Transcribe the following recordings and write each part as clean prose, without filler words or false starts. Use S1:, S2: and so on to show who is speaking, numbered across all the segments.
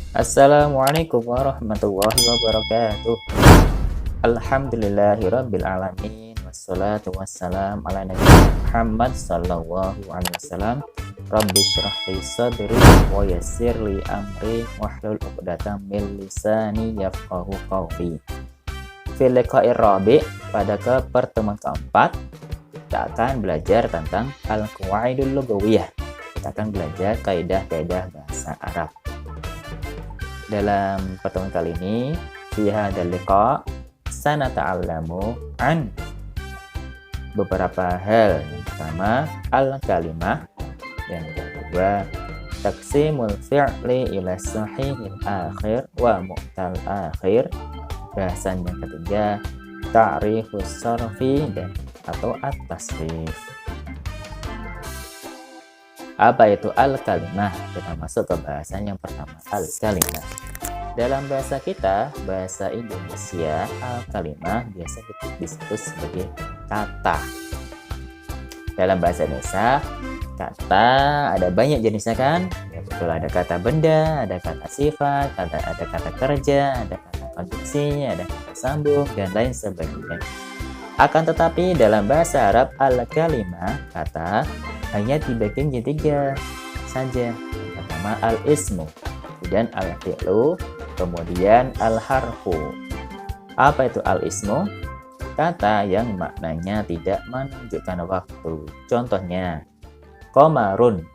S1: Assalamualaikum warahmatullahi wabarakatuh. Alhamdulillahirabbil alamin wassalatu wassalam ala nabiyina Muhammad sallallahu alaihi wasallam. Rabbi shrah li sadri wa yassir li amri wahlul 'uqdatam min lisani yafqahu qawli. Fil liqa'ir rabi', pada pertemuan keempat kita akan belajar tentang al-qawaidul lughawiyah. Kita akan belajar kaidah-kaidah bahasa Arab. Dalam pertemuan kali ini, fi hadzal liqa' sanata'allamu an beberapa hal. Yang pertama, al-kalimah. Yang kedua, taqsimul fi'li ila sahihil akhir wa mu'tal akhir. Bahasan yang ketiga, ta'rifus sarfi dan atau at-tasrif. Apa itu al-kalimah? Kita masuk ke bahasan yang pertama, al-kalimah. Dalam bahasa kita, bahasa Indonesia, al-kalimah biasa disebut sebagai kata. Dalam bahasa Indonesia, kata ada banyak jenisnya kan? Ya betul, ada kata benda, ada kata sifat, ada kata kerja, ada kata konjungsi, ada kata sambung, dan lain sebagainya. Akan tetapi dalam bahasa Arab, al-kalimah, kata, hanya dibagi menjadi tiga saja. Pertama al-ismu, kemudian al-fi'lu, kemudian al-harfu. Apa itu al-ismu? Kata yang maknanya tidak menunjukkan waktu. Contohnya, qamarun,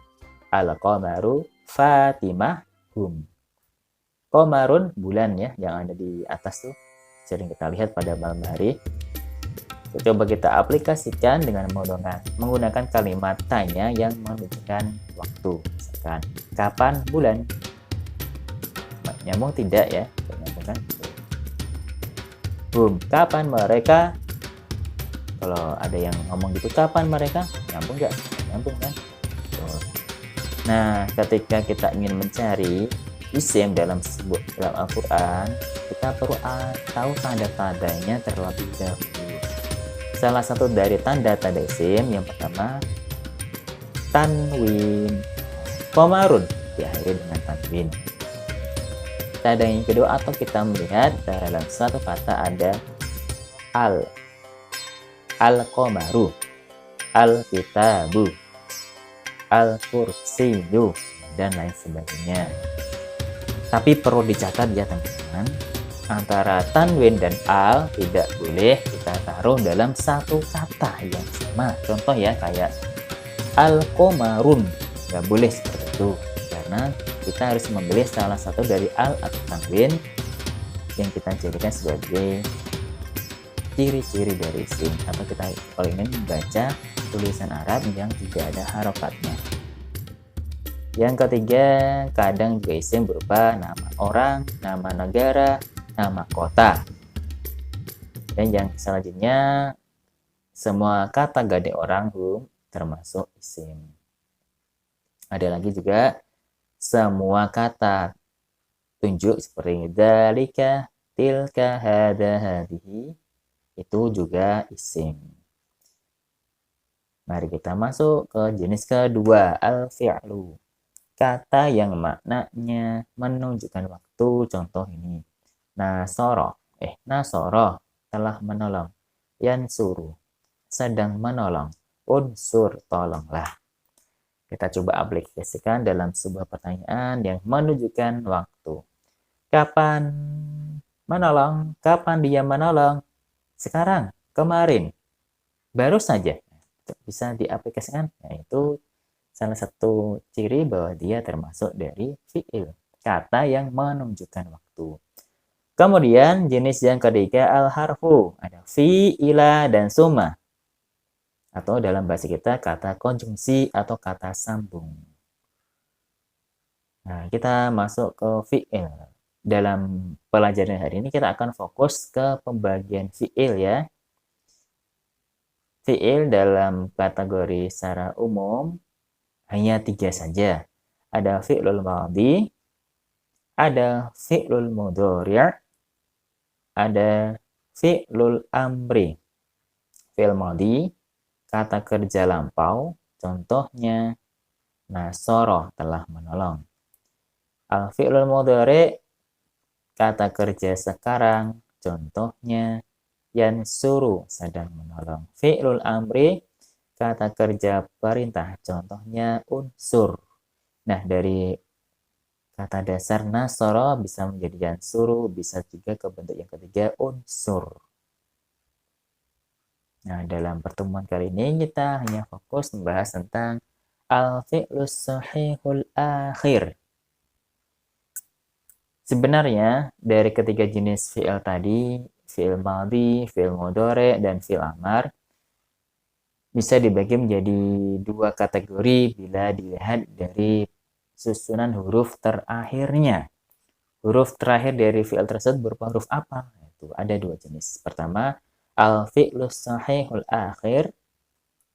S1: al-qamaru, Fatimah, hum. Qamarun, bulan ya, yang ada di atas tuh, sering kita lihat pada malam hari. Coba kita aplikasikan dengan menggunakan kalimat tanya yang menunjukkan waktu. Misalkan, kapan bulan? Nyambung tidak ya? Nyambung kan? Kapan mereka? Kalau ada yang ngomong gitu, kapan mereka? Nyambung nggak? Nyambung kan? Nah, ketika kita ingin mencari isim dalam Al-Quran, kita perlu tahu tanda-tandanya terlebih dahulu. Salah satu dari tanda-tanda isim yang pertama, tanwin. Qamarun diakhiri dengan tanwin. Tanda yang kedua, atau kita melihat dalam satu kata ada al-qamaru, al-kitabu, al-kursiyu, dan lain sebagainya. Tapi perlu dicatat ya teman-teman, antara tanwin dan al tidak boleh kita taruh dalam satu kata yang sama. Contoh ya, kayak al-qamarun, nggak boleh seperti itu, karena kita harus memilih salah satu dari al atau tanwin yang kita jadikan sebagai ciri-ciri dari isim, atau kita kalau ingin membaca tulisan Arab yang tidak ada harokatnya. Yang ketiga, kadang juga isim berupa nama orang, nama negara, nama kota. Dan yang selanjutnya, semua kata gade orang termasuk isim. Ada lagi juga semua kata tunjuk seperti dzalika, tilka, hada, hadhihi, itu juga isim. Mari kita masuk ke jenis kedua, al-fi'lu. Kata yang maknanya menunjukkan waktu. Contoh ini, nasoro telah menolong, yansuru sedang menolong, unsur tolonglah. Kita coba aplikasikan dalam sebuah pertanyaan yang menunjukkan waktu. Kapan menolong? Kapan dia menolong? Sekarang, kemarin, baru saja. Bisa diaplikasikan, yaitu salah satu ciri bahwa dia termasuk dari fi'il, kata yang menunjukkan waktu. Kemudian jenis yang ketiga, al-harfu. Ada fi, ila, dan summa. Atau dalam bahasa kita kata konjungsi atau kata sambung. Nah, kita masuk ke fi'il. Dalam pelajaran hari ini kita akan fokus ke pembagian fi'il ya. Fi'il dalam kategori secara umum hanya 3 saja. Ada fi'lul madhi, ada fi'lul mudhari', ada fi'lul amri. Fi'il madhi, kata kerja lampau, contohnya nasoro telah menolong. Al-fi'lul mudhari kata kerja sekarang, contohnya yansuru sedang menolong. Fi'lul amri kata kerja perintah, contohnya unsur. Nah, dari kata dasar nasoro bisa menjadi yansuru, bisa juga ke bentuk yang ketiga unsur. Nah, dalam pertemuan kali ini kita hanya fokus membahas tentang al-fi'lus sahihul akhir. Sebenarnya dari ketiga jenis fi'il tadi, fi'il madhi, fi'il mudhari, dan fi'il amar, bisa dibagi menjadi dua kategori bila dilihat dari susunan huruf terakhirnya. Huruf terakhir dari fi'il tersebut berupa huruf apa? Itu ada dua jenis. Pertama, al-fi'lus sahihul akhir.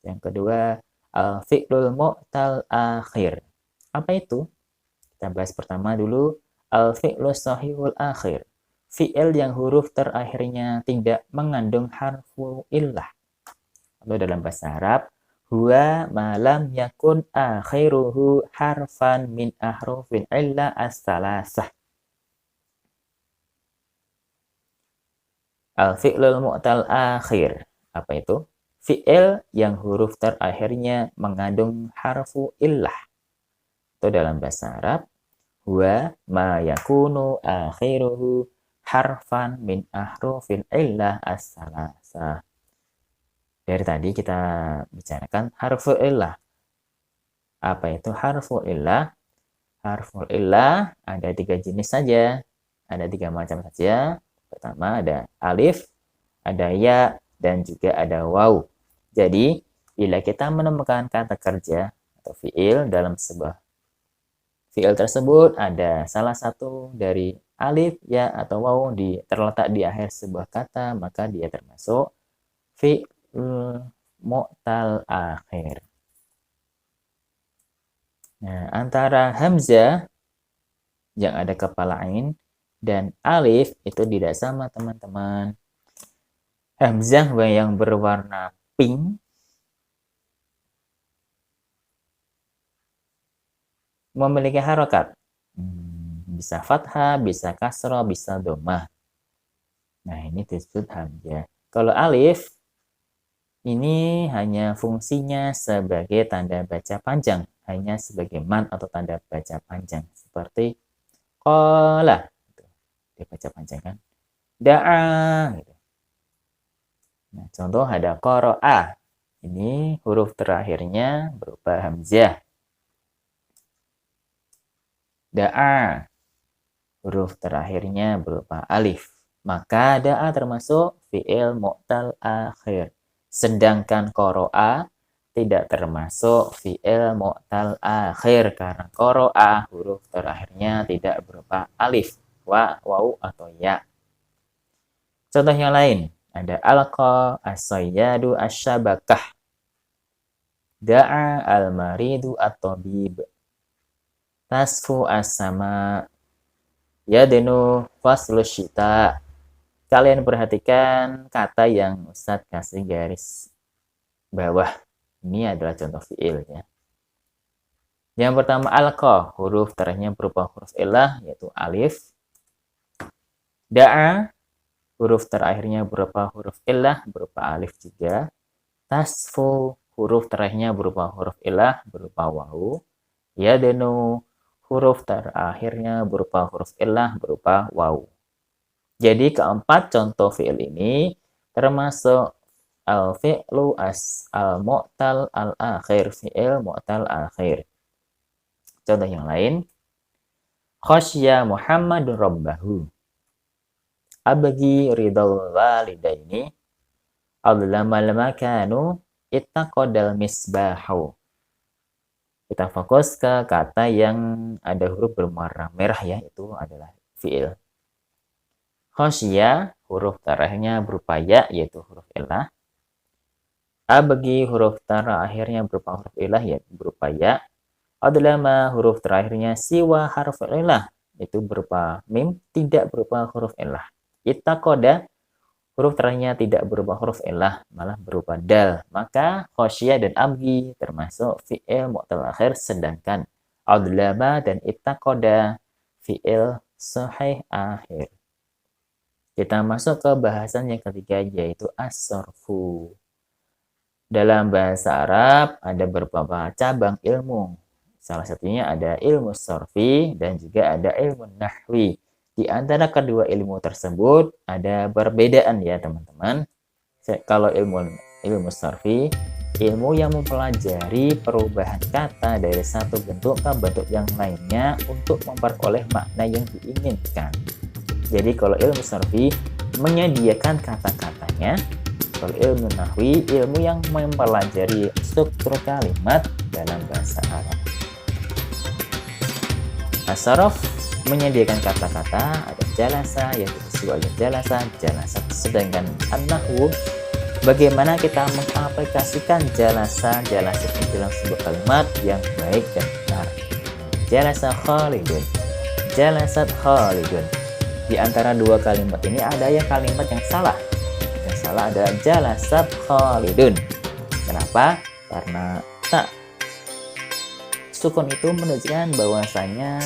S1: Yang kedua, al-fi'lul mu'tal akhir. Apa itu? Kita bahas pertama dulu. Al-fi'lus sahihul akhir. Fi'il yang huruf terakhirnya tidak mengandung harfu illah. Atau dalam bahasa Arab, huwa malam yakun akhiruhu harfan min ahrufin illa as-salasah. Al-fi'lul mu'tal akhir. Apa itu? Fi'il yang huruf terakhirnya mengandung harfu illah. Atau dalam bahasa Arab, huwa ma yakunu akhiruhu harfan min ahrufil illah as-salasah. Dari tadi kita bicarakan harfu illah. Apa itu harfu illah? Harfu illah ada tiga jenis saja. Ada tiga macam saja. Pertama ada alif, ada ya, dan juga ada waw. Jadi, bila kita menemukan kata kerja atau fi'il dalam sebuah fi'il tersebut ada salah satu dari alif, ya, atau waw terletak di akhir sebuah kata, maka dia termasuk fi'il mu'tal akhir. Nah, antara hamzah yang ada kepala ain dan alif itu tidak sama, teman-teman. Hamzah yang berwarna pink memiliki harokat. Bisa fathah, bisa kasroh, bisa domah. Nah, ini disebut hamzah. Kalau alif, ini hanya fungsinya sebagai tanda baca panjang. Hanya sebagai man atau tanda baca panjang. Seperti qala. Dia baca panjang kan. Da'a. Gitu. Nah, contoh ada qara'a. Ini huruf terakhirnya berupa hamzah. Da'a. Huruf terakhirnya berupa alif. Maka da'a termasuk fi'il mu'tal akhir. Sedangkan qara'a tidak termasuk fi'il mu'tal akhir karena qara'a huruf terakhirnya tidak berupa alif, waw atau ya. Contoh yang lain ada alqa, as-sayyadu, asyabakah. Da'a al-maridu at-tabib. Tasfu as-sama. Yadenu faslu syita. Kalian perhatikan kata yang Ustadz kasih garis bawah. Ini adalah contoh fi'il ya. Yang pertama alqa, huruf terakhirnya berupa huruf illah yaitu alif. Da'a, huruf terakhirnya berupa huruf illah berupa alif juga. Tasfu, huruf terakhirnya berupa huruf illah berupa wawu. Yadenu, huruf terakhirnya berupa huruf illah berupa wawu. Jadi keempat contoh fi'il ini termasuk al-fi'lu al-mu'tal al-akhir, fi'il mu'tal akhir. Contoh yang lain, khasya Muhammadun rabbahu. Abgi ridal walidaini. Adlamal makanu ittaqadal misbahu. Kita fokus ke kata yang ada huruf berwarna merah ya, itu adalah fi'il. Khasya, huruf terakhirnya berupa ya, yaitu huruf illah. Abgi, huruf terakhirnya berupa huruf illah, yaitu berupa ya. Adlama, huruf terakhirnya siwa harf illah, itu berupa mim, tidak berupa huruf illah. Ittaqada, huruf terakhirnya tidak berupa huruf illah, malah berupa dal. Maka khosyah dan abgi termasuk fi'il mu'tal akhir, sedangkan adlama dan ittaqada fi'il sahih akhir. Kita masuk ke bahasan yang ketiga, yaitu as-sarfu. Dalam bahasa Arab ada beberapa cabang ilmu. Salah satunya ada ilmu sarfi dan juga ada ilmu nahwi. Di antara kedua ilmu tersebut ada perbedaan ya teman-teman. Kalau ilmu sarfi, ilmu yang mempelajari perubahan kata dari satu bentuk ke bentuk yang lainnya untuk memperoleh makna yang diinginkan. Jadi kalau ilmu sarfi menyediakan kata-katanya, kalau ilmu nahwi, ilmu yang mempelajari struktur kalimat dalam bahasa Arab. As-sarf menyediakan kata-kata, ada jalasa, yang disebut jalasa. Sedangkan an-nahwu, bagaimana kita mengaplikasikan jalasa itu dalam sebuah kalimat yang baik dan benar. Jalasa Khalidun, jalasat Khalidun. Di antara dua kalimat ini ada yang kalimat yang salah. Yang salah adalah jalasat Khalidun. Kenapa? Karena tak sukun itu menunjukkan bahwasanya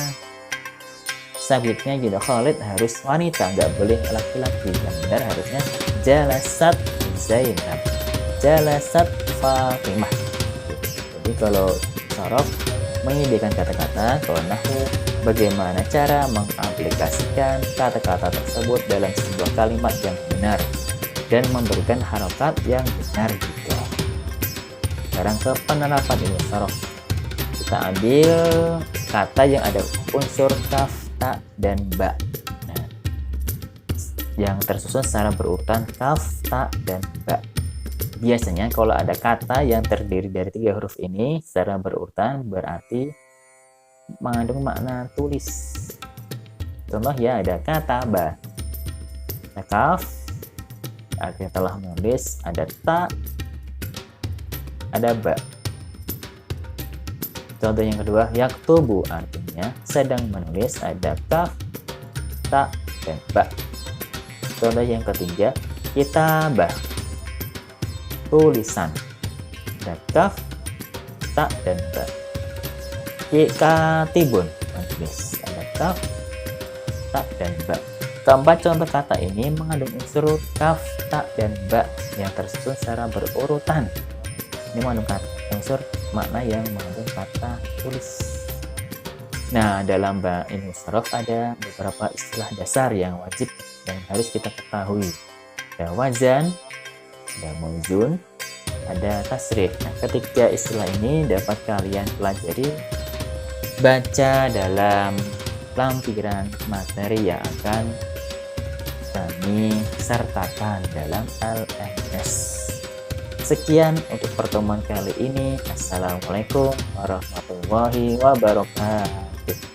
S1: subjeknya juga Khalid harus wanita, nggak boleh laki-laki. Yang benar harusnya jalasat Zainab, jalasat Fatimah. Jadi kalau saraf menyediakan kata-kata, kalau nahwu bagaimana cara mengaplikasikan kata-kata tersebut dalam sebuah kalimat yang benar dan memberikan harokat yang benar juga. Sekarang ke penerapan ilmu saraf. Kita ambil kata yang ada unsur kaf, ta, dan ba. Nah, yang tersusun secara berurutan kaf, ta, dan ba. Biasanya kalau ada kata yang terdiri dari 3 huruf ini secara berurutan berarti mengandung makna tulis. Contoh ya, ada kata ba, ada kaf artinya telah menulis, ada ta, ada ba. Contoh yang kedua, yaktubu artinya sedang menulis, ada kaf, ta, dan ba. Contoh yang ketiga, kitabah, tulisan, ada kaf, ta, dan ba. Katibun, menulis, ada kaf, ta, dan ba. Keempat contoh kata ini mengandung unsur kaf, ta, dan ba yang tersusun secara berurutan. Ini mengandung unsur makna yang mengandung kata tulis. Nah, dalam ilmu saraf ada beberapa istilah dasar yang wajib dan harus kita ketahui. Ada wazan, ada mauzun, ada tasrif. Nah, ketiga istilah ini dapat kalian pelajari baca dalam lampiran materi yang akan kami sertakan dalam LMS. Sekian untuk pertemuan kali ini. Assalamualaikum warahmatullahi wabarakatuh.